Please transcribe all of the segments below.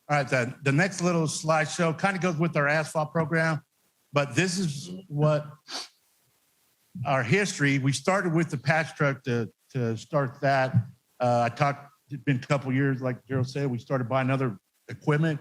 All right, the next little slideshow kind of goes with our asphalt program, but this is what our history. We started with the patch truck to start that. It's been a couple of years, like Jerald said, we started buying other equipment.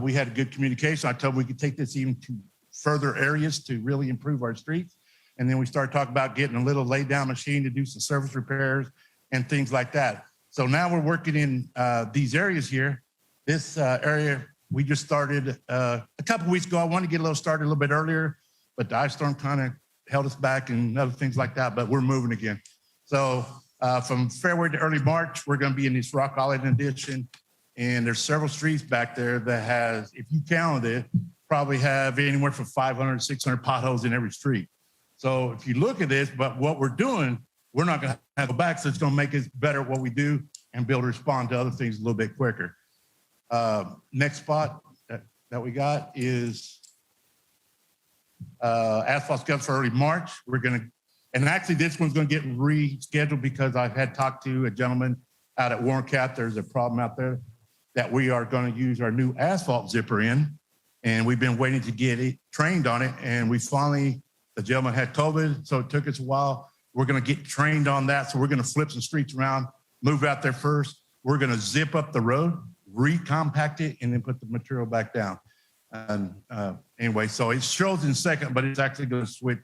We had good communication. I told them we could take this even to further areas to really improve our streets. And then we started talking about getting a little lay down machine to do some surface repairs and things like that. So now we're working in these areas here. This area, we just started a couple of weeks ago. I wanted to get a little started a little bit earlier, but the ice storm kind of held us back and other things like that, but we're moving again. So from February to early March, we're going to be in this Rock Island edition. And there's several streets back there that has, if you counted it, probably have anywhere from 500, 600 potholes in every street. So if you look at this, but what we're doing, we're not going to have to go back. So it's going to make us better at what we do and be able to respond to other things a little bit quicker. Next spot that we got is asphalt scheduled for early March. We're going to, and actually this one's going to get rescheduled because I've had talked to a gentleman out at Warren Cap. There's a problem out there that we are going to use our new asphalt zipper in. And we've been waiting to get it trained on it. And we finally, the gentleman had COVID, so it took us a while. We're going to get trained on that. So we're going to flip some streets around, move out there first. We're going to zip up the road, recompact it, and then put the material back down. And anyway, so it shows in a second, but it's actually going to switch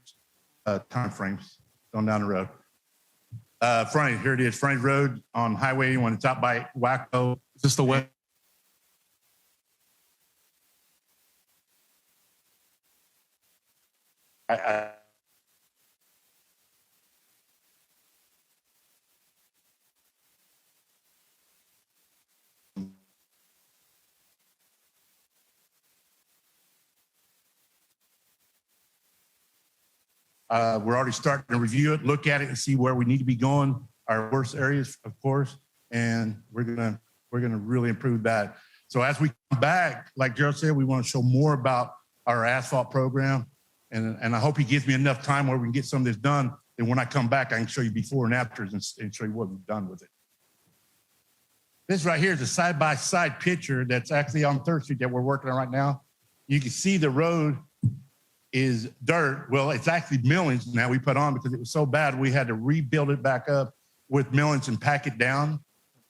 time frames going down the road. Frontage, here it is, frontage road on Highway 81. It's out by Waco. Is this the way? We're already starting to review it, look at it, and see where we need to be going. Our worst areas, of course, and we're gonna really improve that. So as we come back, like Jerald said, we want to show more about our asphalt program, and I hope he gives me enough time where we can get some of this done. And when I come back, I can show you before and afters and show you what we've done with it. This right here is a side-by-side picture that's actually on 3rd Street that we're working on right now. You can see the road is dirt. Well, it's actually millings now we put on because it was so bad we had to rebuild it back up with millings and pack it down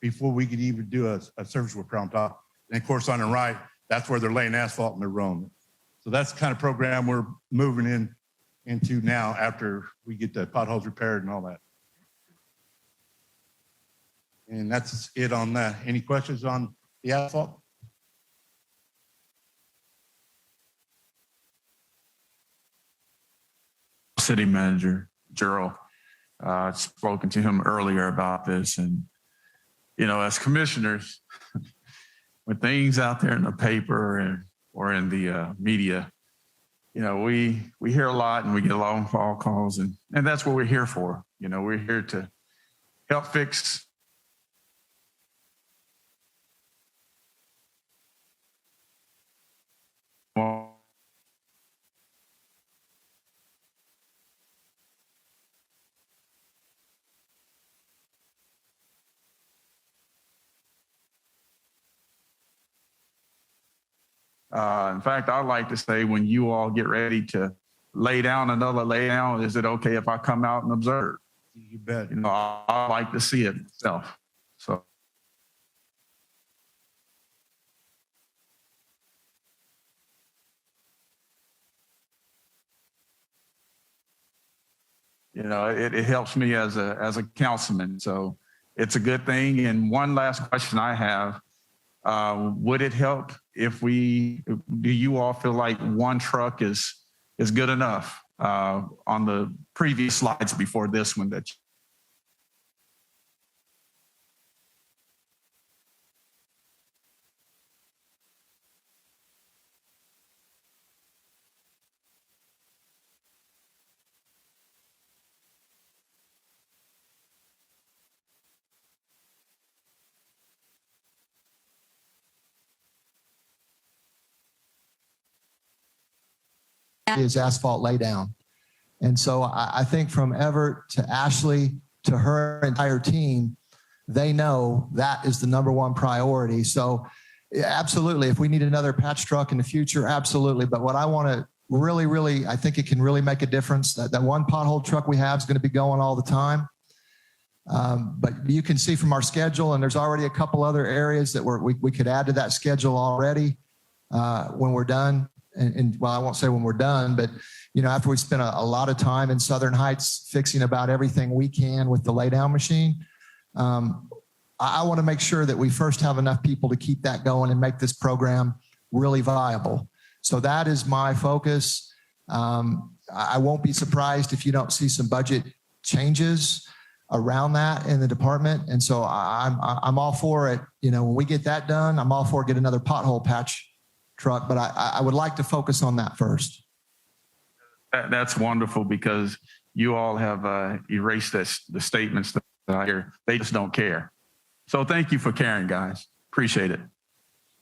before we could even do a surface repair on top. And of course, on the right, that's where they're laying asphalt and they're rolling. So that's the kind of program we're moving into now after we get the potholes repaired and all that. And that's it on that. Any questions on the asphalt? City Manager Jerald. I've spoken to him earlier about this, and you know, as commissioners, when things out there in the paper or in the media, you know, we hear a lot and we get a lot of phone calls, and that's what we're here for. You know, we're here to help fix in fact, I like to say, when you all get ready to lay down another lay down, is it okay if I come out and observe? You bet. You know, I like to see it myself. So. You know, it helps me as a councilman. So it's a good thing. And one last question I have, would it help if do you all feel like one truck is good enough on the previous slides before this one that is asphalt laydown. And so I think from Everett to Ashley to her entire team, they know that is the #1 priority. So Yeah, absolutely. If we need another patch truck in the future, absolutely. But what I want to really, I think it can really make a difference. That one pothole truck we have is going to be going all the time. But you can see from our schedule, and there's already a couple other areas that we could add to that schedule already when we're done. And well, I won't say when we're done, but after we spent a lot of time in Southern Heights fixing about everything we can with the laydown machine, I want to make sure that we first have enough people to keep that going and make this program really viable. So that is my focus. I won't be surprised if you don't see some budget changes around that in the department. And so I'm all for it. When we get that done, I'm all for get another pothole patch truck, but I would like to focus on that first. That's wonderful because you all have erased the statements that I hear. They just don't care. So thank you for caring, guys. Appreciate it.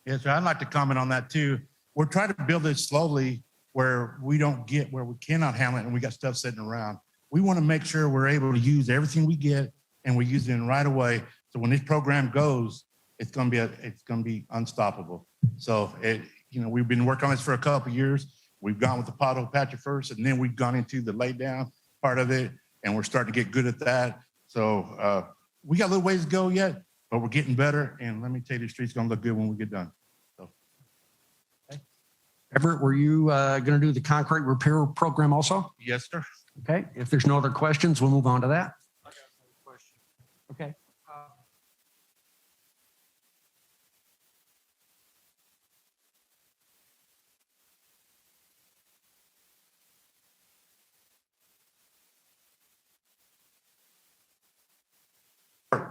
Yes, sir. I'd like to comment on that too. We're trying to build it slowly where we don't get where we cannot handle it and we got stuff sitting around. We want to make sure we're able to use everything we get and we use it in right away. So when this program goes, it's going to be unstoppable. So we've been working on this for a couple of years. We've gone with the pothole patcher first, and then we've gone into the lay down part of it, and we're starting to get good at that. So we got a little ways to go yet, but we're getting better. And let me tell you, the street's going to look good when we get done. So. Everett, were you going to do the concrete repair program also? Yes, sir. Okay. If there's no other questions, we'll move on to that. I got another question. Okay.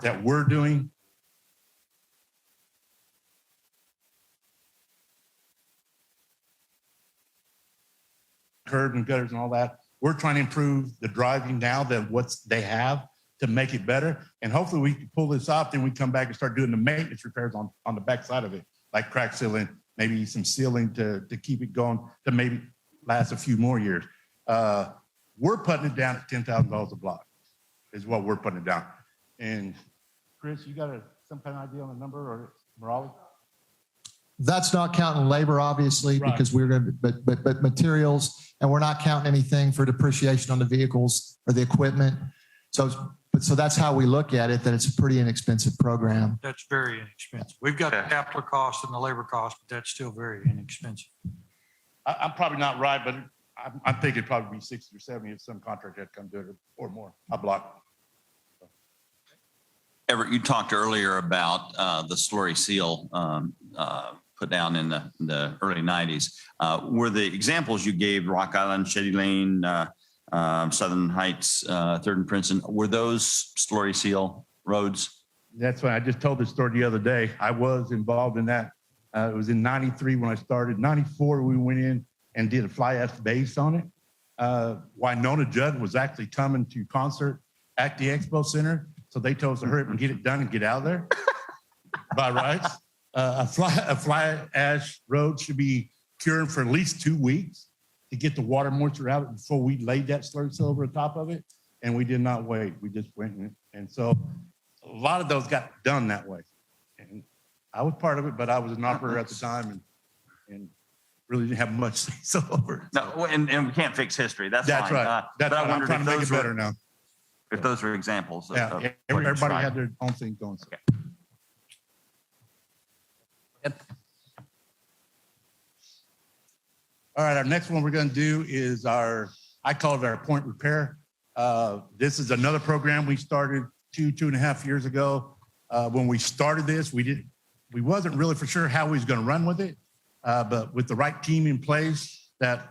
That we're doing. Curb and gutters and all that. We're trying to improve the driving now that what they have to make it better. And hopefully we can pull this off. Then we come back and start doing the maintenance repairs on the back side of it, like crack sealing, maybe some sealing to keep it going to maybe last a few more years. We're putting it down at $10,000 a block is what we're putting it down. And Chris, you got some kind of idea on the number, or Raleigh? That's not counting labor, obviously, right, because we're going to, but materials, and we're not counting anything for depreciation on the vehicles or the equipment. So that's how we look at it, that it's a pretty inexpensive program. That's very inexpensive. We've got the capital cost and the labor cost, but that's still very inexpensive. I'm probably not right, but I'm thinking it'd probably be 60 or 70 if some contractor had come do it or more a block. Everett, you talked earlier about the slurry seal put down in the early 90s. Were the examples you gave, Rock Island, Shady Lane, Southern Heights, 3rd and Princeton, were those slurry seal roads? That's why I just told this story the other day. I was involved in that. It was in 93 when I started. 94, we went in and did a fly ash base on it. Winona Judd was actually coming to concert at the Expo Center. So they told us to hurry up and get it done and get out of there by rights. A fly ash road should be cured for at least 2 weeks to get the water moisture out before we laid that slurry seal over the top of it. And we did not wait. We just went in. And so a lot of those got done that way. And I was part of it, but I was an operator at the time and really didn't have much say so over it. No, and we can't fix history. That's right. That's right. I'm trying to make it better now. If those were examples. Yeah, everybody had their own thing going. Okay. Yep. All right, our next one we're going to do is I call it our point repair. This is another program we started two and a half years ago. When we started this, we wasn't really for sure how we was going to run with it, but with the right team in place that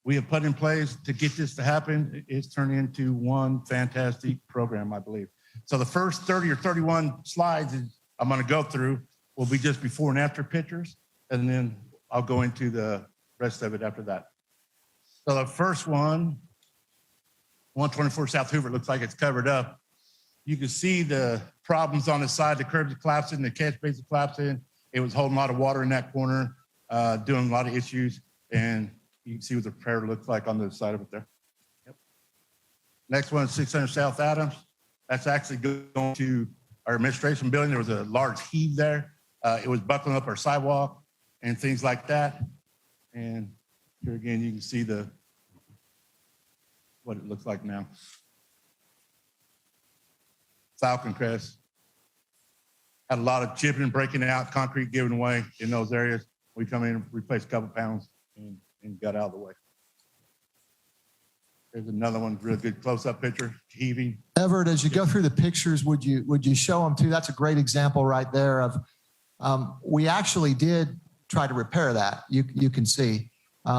we have put in place to get this to happen, it's turned into one fantastic program, I believe. So the first 30 or 31 slides I'm going to go through will be just before and after pictures, and then I'll go into the rest of it after that. So the first one, 124 South Hoover, looks like it's covered up. You can see the problems on the side. The curbs are collapsing, the catch basin is collapsing. It was holding a lot of water in that corner, doing a lot of issues, and you can see what the repair looks like on the side of it there. Yep. Next one is 600 South Adams. That's actually going to our administration building. There was a large heave there. It was buckling up our sidewalk and things like that. And here again, you can see what it looks like now. Falcon Crest. Had a lot of chipping, breaking out, concrete giving away in those areas. We come in, replace a couple pounds and got out of the way. There's another one, real good close-up picture, heaving. Everett, as you go through the pictures, would you show them too? That's a great example right there of, we actually did try to repair that. You can see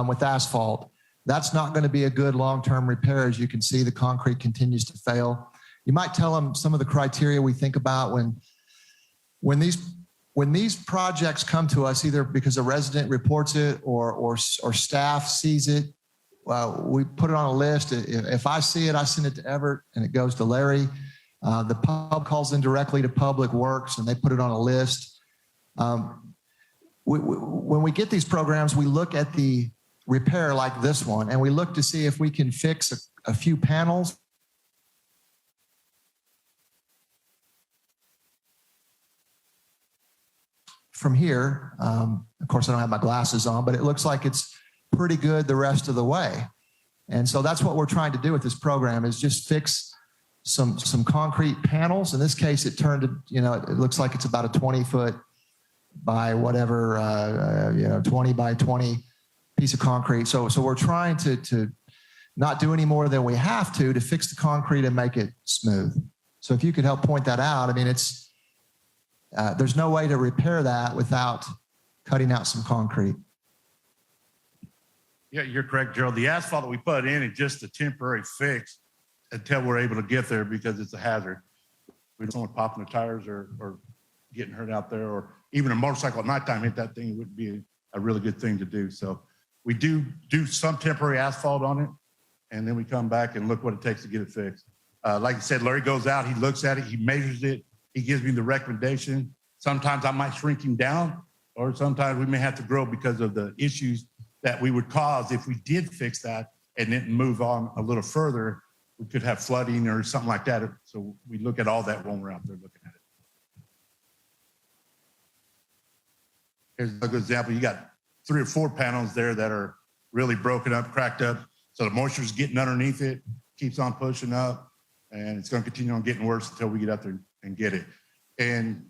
with asphalt. That's not going to be a good long-term repair. As you can see, the concrete continues to fail. You might tell them some of the criteria we think about when these projects come to us, either because a resident reports it or staff sees it. We put it on a list. If I see it, I send it to Everett and it goes to Larry. The pub calls in directly to Public Works and they put it on a list. When we get these programs, we look at the repair like this one and we look to see if we can fix a few panels. From here, of course, I don't have my glasses on, but it looks like it's pretty good the rest of the way. And so that's what we're trying to do with this program is just fix some concrete panels. In this case, it turned to, it looks like it's about a 20-foot by whatever, 20 by 20 piece of concrete. So we're trying to not do any more than we have to fix the concrete and make it smooth. So if you could help point that out, I mean, there's no way to repair that without cutting out some concrete. Yeah, you're correct, Gerald. The asphalt that we put in is just a temporary fix until we're able to get there because it's a hazard. We don't want popping the tires or getting hurt out there, or even a motorcycle at nighttime hit that thing. It would be a really good thing to do. So we do some temporary asphalt on it, and then we come back and look what it takes to get it fixed. Like I said, Larry goes out, he looks at it, he measures it, he gives me the recommendation. Sometimes I might shrink him down, or sometimes we may have to grow because of the issues that we would cause if we did fix that and then move on a little further. We could have flooding or something like that. So we look at all that when we're out there looking at it. Here's a good example. You got 3 or 4 panels there that are really broken up, cracked up. So the moisture's getting underneath it, keeps on pushing up, and it's going to continue on getting worse until we get out there and get it. And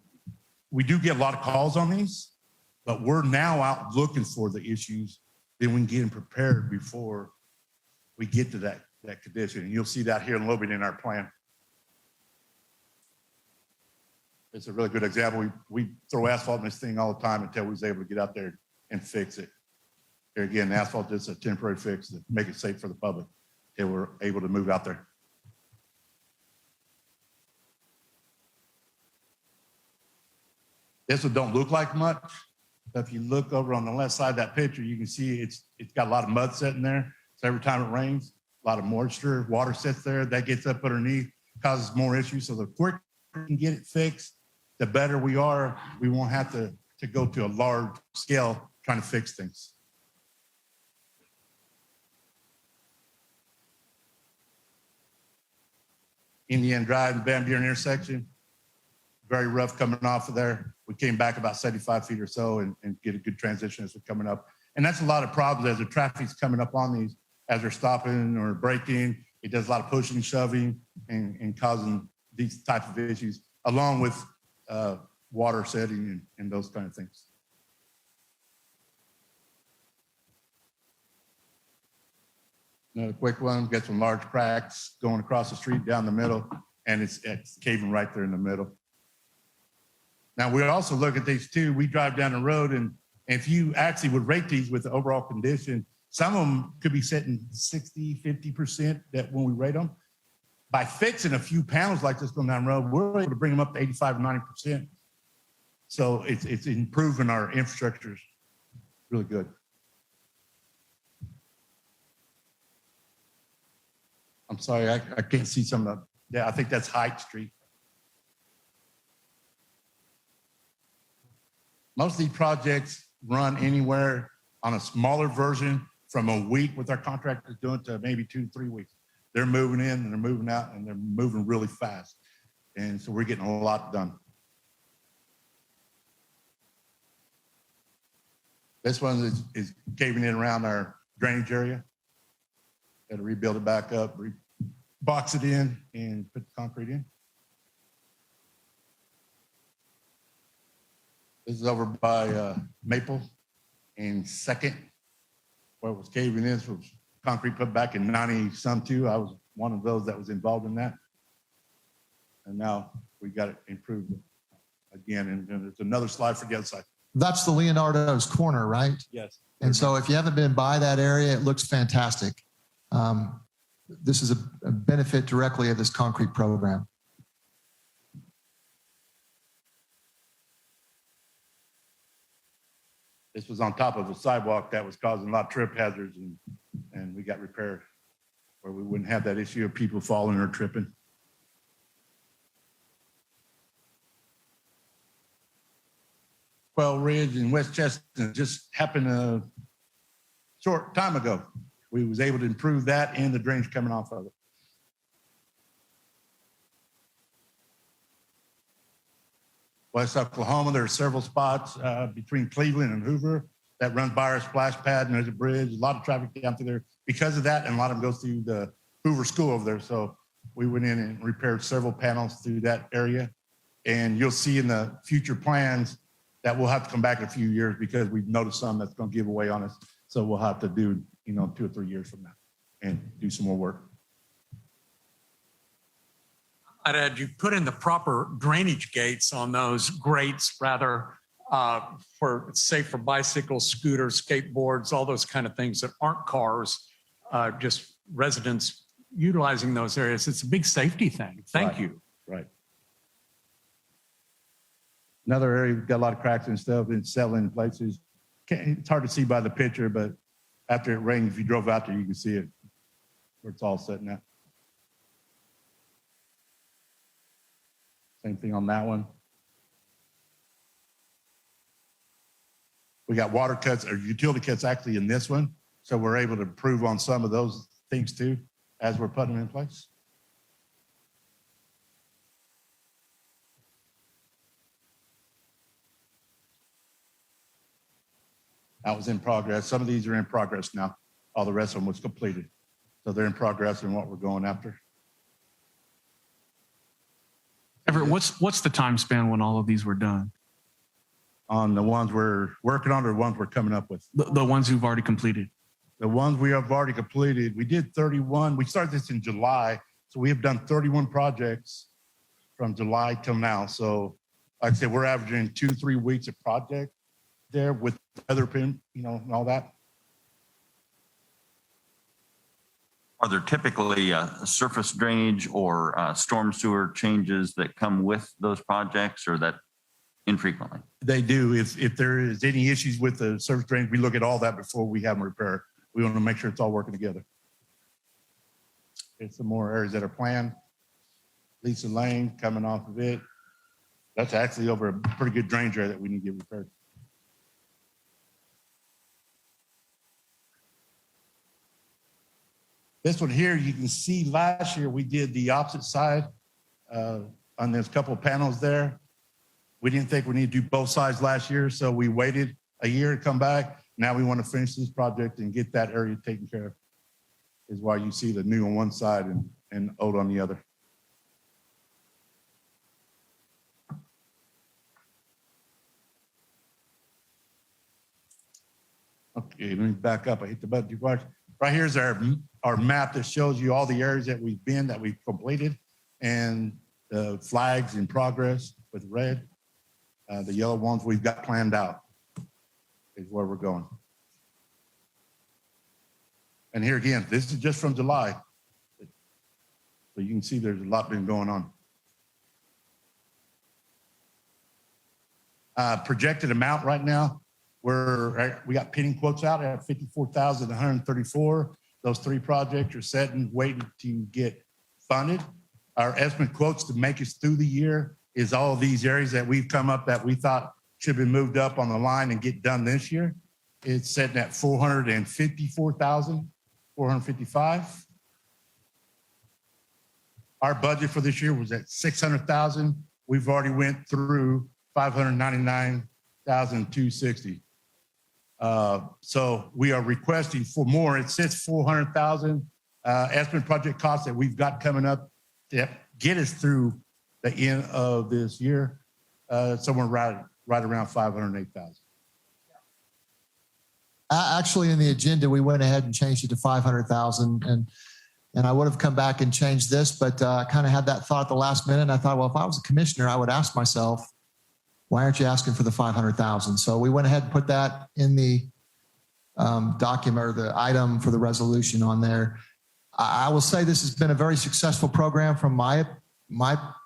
we do get a lot of calls on these, but we're now out looking for the issues. Then we can get them prepared before we get to that condition. And you'll see that here in a little bit in our plan. It's a really good example. We throw asphalt in this thing all the time until we was able to get out there and fix it. Here again, asphalt is a temporary fix to make it safe for the public until we're able to move out there. This one don't look like much. If you look over on the left side of that picture, you can see it's got a lot of mud sitting there. So every time it rains, a lot of moisture, water sits there, that gets up underneath, causes more issues. So the quicker we can get it fixed, the better we are. We won't have to go to a large scale trying to fix things. Indiana Drive and Van Buren intersection, very rough coming off of there. We came back about 75 feet or so and get a good transition as we're coming up. And that's a lot of problems as the traffic's coming up on these, as they're stopping or braking. It does a lot of pushing, shoving, and causing these types of issues, along with water setting and those kind of things. Another quick one, got some large cracks going across the street down the middle, and it's caving right there in the middle. Now, we also look at these too. We drive down the road, and if you actually would rate these with the overall condition, some of them could be sitting 60, 50% that when we rate them. By fixing a few panels like this going down the road, we're able to bring them up to 85, 90%. So it's improving our infrastructure really good. I'm sorry, I can't see some of the, yeah, I think that's Hyde Street. Most of these projects run anywhere on a smaller version from a week with our contractors doing to maybe 2 to 3 weeks. They're moving in and they're moving out and they're moving really fast. And so we're getting a lot done. This one is caving in around our drainage area. Got to rebuild it back up, box it in, and put the concrete in. This is over by Maple and Second, where it was caving in. This was concrete put back in 90-some. I was one of those that was involved in that. And now we got it improved again. And there's another slide for the other side. That's the Leonardo's corner, right? Yes. And so if you haven't been by that area, it looks fantastic. This is a benefit directly of this concrete program. This was on top of a sidewalk that was causing a lot of trip hazards, and we got repaired where we wouldn't have that issue of people falling or tripping. Quail Ridge and West Chestnut just happened a short time ago. We was able to improve that and the drainage coming off of it. West Oklahoma, there are several spots between Cleveland and Hoover that runs by our splash pad, and there's a bridge, a lot of traffic down through there because of that, and a lot of them go through the Hoover School over there. So we went in and repaired several panels through that area. And you'll see in the future plans that we'll have to come back in a few years because we've noticed some that's going to give away on us. So we'll have to do, 2 or 3 years from now and do some more work. I'd add, you put in the proper drainage gates on those grates, rather, for safe for bicycles, scooters, skateboards, all those kind of things that aren't cars, just residents utilizing those areas. It's a big safety thing. Thank you. Right. Another area, we've got a lot of cracks and stuff and settling in places. It's hard to see by the picture, but after it rained, if you drove out there, you can see it where it's all setting up. Same thing on that one. We got water cuts or utility cuts actually in this one. So we're able to improve on some of those things too, as we're putting them in place. That was in progress. Some of these are in progress now. All the rest of them was completed. So they're in progress in what we're going after. Everett, what's the time span when all of these were done? On the ones we're working on or the ones we're coming up with? The ones who've already completed. The ones we have already completed, we did 31. We started this in July. So we have done 31 projects from July till now. So like I said, we're averaging 2-3 weeks of project there with other pin, and all that. Are there typically surface drainage or storm sewer changes that come with those projects, or that infrequently? They do. If there is any issues with the surface drainage, we look at all that before we have them repaired. We want to make sure it's all working together. There's some more areas that are planned. Lisa Lane coming off of it. That's actually over a pretty good drainage area that we need to get repaired. This one here, you can see last year we did the opposite side on this couple of panels there. We didn't think we need to do both sides last year, so we waited a year to come back. Now we want to finish this project and get that area taken care of. Is why you see the new on one side and old on the other. Okay, let me back up. I hit the button too much. Right here's our map that shows you all the areas that we've completed, and the flags in progress with red. The yellow ones we've got planned out is where we're going. And here again, this is just from July. So you can see there's a lot been going on. Projected amount right now, we got pending quotes out at $54,134. Those 3 projects are set and waiting to get funded. Our estimate quotes to make us through the year is all of these areas that we've come up that we thought should be moved up on the line and get done this year. It's setting at $454,455. Our budget for this year was at $600,000. We've already went through $599,260. So we are requesting for more. It says 400,000 estimate project costs that we've got coming up that get us through the end of this year. Somewhere right around 508,000. Actually, in the agenda, we went ahead and changed it to 500,000, and I would have come back and changed this, but kind of had that thought at the last minute. And I thought, well, if I was a commissioner, I would ask myself, why aren't you asking for the 500,000? So we went ahead and put that in the document or the item for the resolution on there. I will say this has been a very successful program from my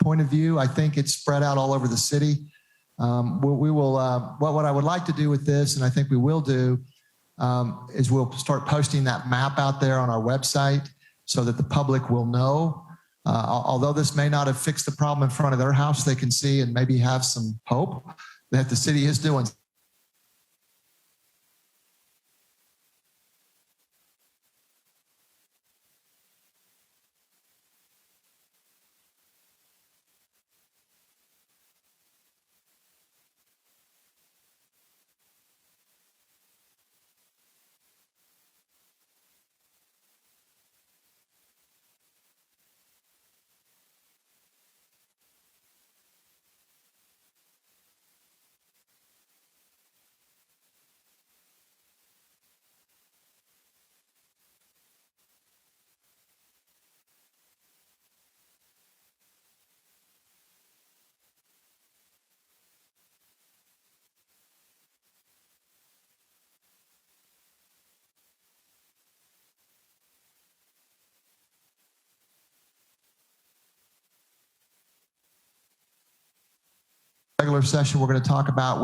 point of view. I think it's spread out all over the city. We will, what I would like to do with this, and I think we will do, is we'll start posting that map out there on our website so that the public will know. Although this may not have fixed the problem in front of their house, they can see and maybe have some hope that the city is doing. Regular session, we're going to talk about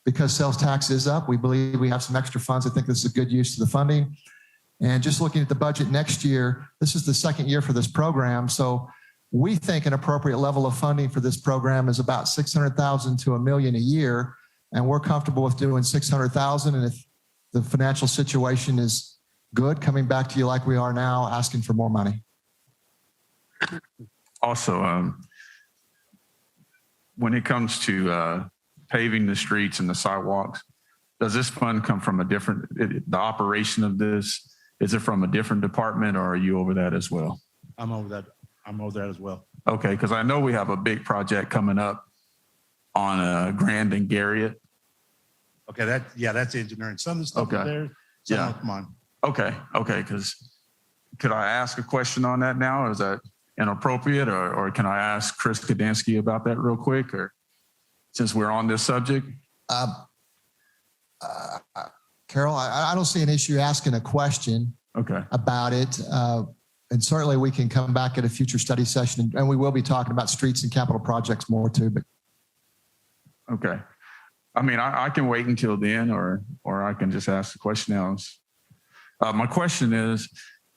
because sales tax is up, we believe we have some extra funds. I think this is a good use of the funding. And just looking at the budget next year, this is the second year for this program. So we think an appropriate level of funding for this program is about 600,000 to $1 million a year. And we're comfortable with doing 600,000. And if the financial situation is good, coming back to you like we are now, asking for more money. Also, when it comes to paving the streets and the sidewalks, does this fund come from the operation of this, is it from a different department, or are you over that as well? I'm over that as well. Okay, because I know we have a big project coming up on Grand and Garriott. Okay, that's engineering. Some of the stuff is there, some of mine. Okay, because could I ask a question on that now, or is that inappropriate, or can I ask Chris Kadansky about that real quick, or since we're on this subject? Carol, I don't see an issue asking a question about it. And certainly we can come back at a future study session, and we will be talking about streets and capital projects more too. But okay. I mean, I can wait until then, or I can just ask the question else. My question is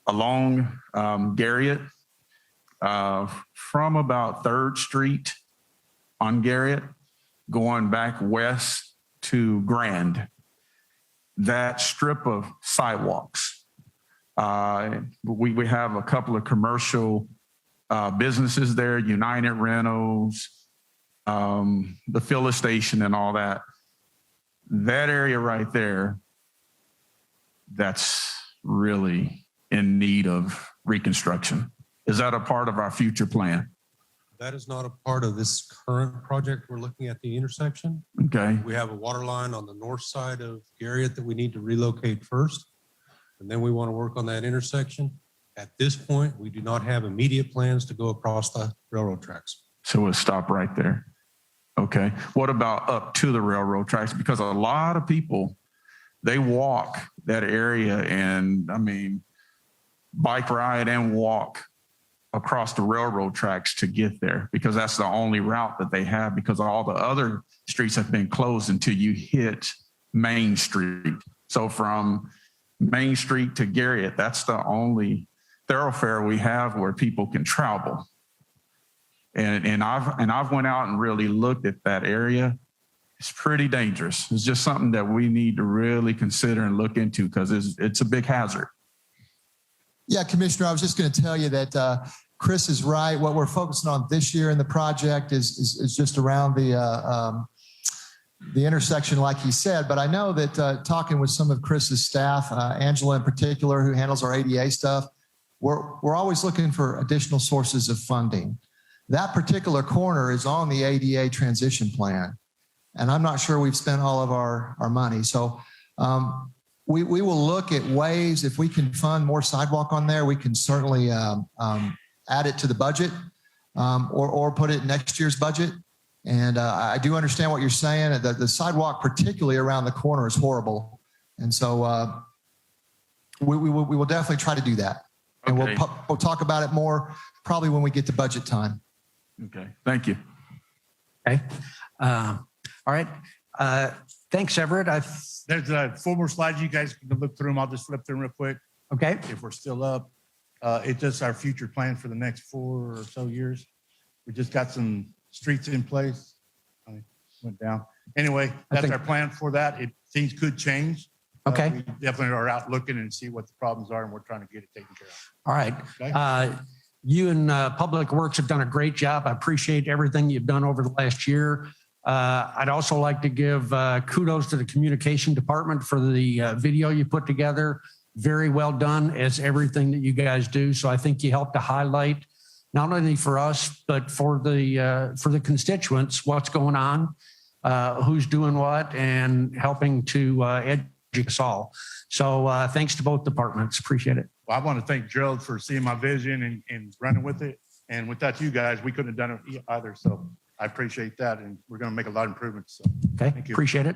along Garriott, from about 3rd Street on Garriott, going back west to Grand, that strip of sidewalks. We have a couple of commercial businesses there, United Rentals, the Filler Station and all that. That area right there, that's really in need of reconstruction. Is that a part of our future plan? That is not a part of this current project. We're looking at the intersection. Okay. We have a water line on the north side of Garriott that we need to relocate first. And then we want to work on that intersection. At this point, we do not have immediate plans to go across the railroad tracks. So we'll stop right there. Okay. What about up to the railroad tracks? Because a lot of people, they walk that area, and I mean, bike ride and walk across the railroad tracks to get there, because that's the only route that they have, because all the other streets have been closed until you hit Main Street. So from Main Street to Garriott, that's the only thoroughfare we have where people can travel. And I've went out and really looked at that area. It's pretty dangerous. It's just something that we need to really consider and look into, because it's a big hazard. Yeah, Commissioner, I was just going to tell you that Chris is right. What we're focusing on this year in the project is just around the the intersection like he said, but I know that talking with some of Chris's staff, Angela in particular, who handles our ADA stuff, we're always looking for additional sources of funding. That particular corner is on the ADA transition plan, and I'm not sure we've spent all of our money. So we will look at ways, if we can fund more sidewalk on there, we can certainly add it to the budget or put it in next year's budget. And I do understand what you're saying. The sidewalk, particularly around the corner, is horrible. And so we will definitely try to do that. And Okay. we'll talk about it more probably when we get to budget time. Okay, thank you. Okay. All right. Thanks, Everett. There's 4 more slides. You guys can look through them. I'll just flip through them real quick Okay. if we're still up. It's just our future plan for the next 4 or so years. We just got some streets in place. I went down. Anyway, that's our plan for that. Things could change. Okay. We definitely are out looking and see what the problems are, and we're trying to get it taken care of. All right. Okay. You and Public Works have done a great job. I appreciate everything you've done over the last year. I'd also like to give kudos to the communication department for the video you put together. Very well done, as everything that you guys do. So I think you helped to highlight not only for us, but for the constituents, what's going on, who's doing what, and helping to educate us all. So thanks to both departments. Appreciate it. Well, I want to thank Jerald for seeing my vision and running with it. And without you guys, we couldn't have done it either. So I appreciate that. And we're going to make a lot of improvements. So Okay. thank you. Appreciate it.